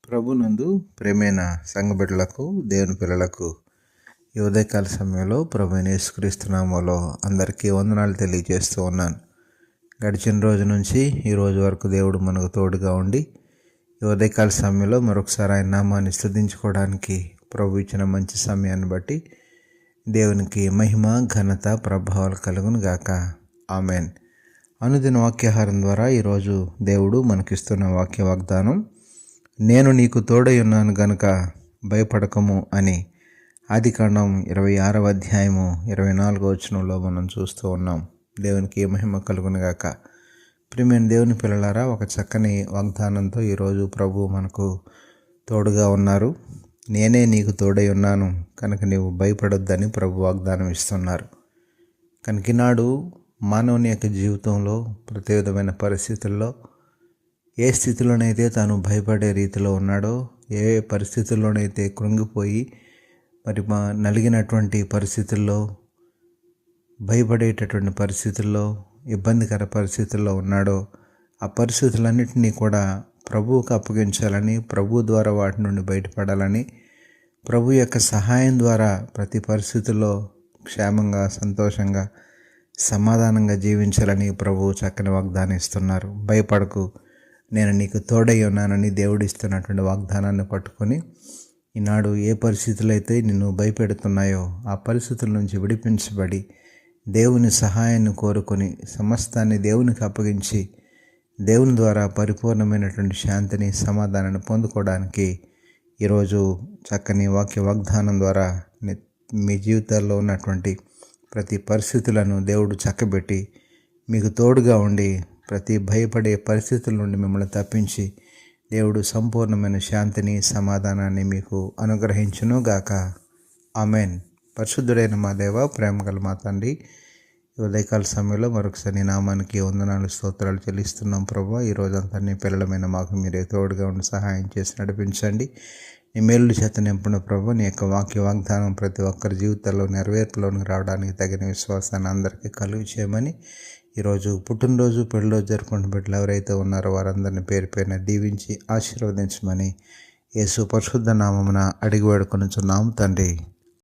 ప్రభునందు ప్రేమైన సంఘ బిడ్డలకు, దేవుని పిల్లలకు ఈ ఉదయకాల సమయంలో ప్రభువైన యేసుక్రీస్తు నామములో అందరికీ వందనాలు తెలియజేస్తూ ఉన్నాను. గడిచిన రోజు నుంచి ఈ రోజు వరకు దేవుడు మనకు తోడుగా ఉండి ఈ ఉదయకాల సమయంలో మరొకసారి ఆయన నామాన్ని స్తుతించుకోవడానికి ప్రభు ఇచ్చిన మంచి సమయాన్ని బట్టి దేవునికి మహిమ, ఘనత, ప్రభావాలు కలుగును గాక. ఆమెన్. అనుదిన వాక్యాహారం ద్వారా ఈరోజు దేవుడు మనకిస్తున్న వాక్య వాగ్దానం, నేను నీకు తోడై ఉన్నాను గనుక భయపడకము అని ఆదికాండం 26వ అధ్యాయము 24వ వచనంలో మనం చూస్తూ ఉన్నాం. దేవునికి మహిమ కలుగునుగాక. ప్రియమైన దేవుని పిల్లలారా, ఒక చక్కని వాగ్దానంతో ఈరోజు ప్రభు మనకు తోడుగా ఉన్నారు. నేనే నీకు తోడై ఉన్నాను కనుక నీవు భయపడొద్దని ప్రభు వాగ్దానం ఇస్తున్నారు. కనుక ఈనాడు మానవుని యొక్క జీవితంలో ప్రతి విధమైన పరిస్థితుల్లో ఏ స్థితిలోనైతే తాను భయపడే రీతిలో ఉన్నాడో, ఏ పరిస్థితుల్లోనైతే కృంగిపోయి మరి నలిగినటువంటి పరిస్థితుల్లో, భయపడేటటువంటి పరిస్థితుల్లో, ఇబ్బందికర పరిస్థితుల్లో ఉన్నాడో, ఆ పరిస్థితులన్నింటినీ కూడా ప్రభువుకు అప్పగించాలని, ప్రభు ద్వారా వాటి నుండి బయటపడాలని, ప్రభు యొక్క సహాయం ద్వారా ప్రతి పరిస్థితుల్లో క్షేమంగా, సంతోషంగా, సమాధానంగా జీవించాలని ప్రభు చక్కని వాగ్దానం ఇస్తున్నారు. భయపడకు, నేను నీకు తోడై ఉన్నానని దేవుడు ఇస్తున్నటువంటి వాగ్దానాన్ని పట్టుకొని ఈనాడు ఏ పరిస్థితులు అయితే నిన్ను భయపెడుతున్నాయో ఆ పరిస్థితుల నుంచి విడిపించబడి దేవుని సహాయాన్ని కోరుకొని సమస్తాన్ని దేవునికి అప్పగించి దేవుని ద్వారా పరిపూర్ణమైనటువంటి శాంతిని, సమాధానాన్ని పొందుకోవడానికి ఈరోజు చక్కని వాక్య వాగ్దానం ద్వారా మీ జీవితాల్లో ఉన్నటువంటి ప్రతి పరిస్థితులను దేవుడు చక్కబెట్టి మీకు తోడుగా ఉండి ప్రతి భయపడే పరిస్థితుల నుండి మిమ్మల్ని తప్పించి దేవుడు సంపూర్ణమైన శాంతిని, సమాధానాన్ని మీకు అనుగ్రహించును గాక. ఆమెన్. పరిశుద్ధుడైన మా దేవ, ప్రేమగల మా తండ్రి, ఉదయకాల సమయంలో మరొకసారి నామానికి వందనాలు, స్తోత్రాలు చెల్లిస్తున్నాం ప్రభు. ఈ రోజంతా నీ పిల్లలమైన మాకు మీరే తోడుగా ఉండి సహాయం చేసి నడిపించండి. నీ మేలు చేత నింపున ప్రభు, నీ యొక్క వాక్య వాగ్దానం ప్రతి ఒక్కరి జీవితాల్లో నెరవేర్పులోనికి రావడానికి తగిన విశ్వాసాన్ని అందరికీ కలుగు చేయమని, ఈరోజు పుట్టినరోజు, పెళ్ళిరోజు జరుపుకున్న బిడ్డలు ఎవరైతే ఉన్నారో వారందరినీ పేరు పేరున దీవించి ఆశీర్వదించమని యేసు పరిశుద్ధ నామమున అడిగి వేడుకొనుచున్నాము తండ్రి.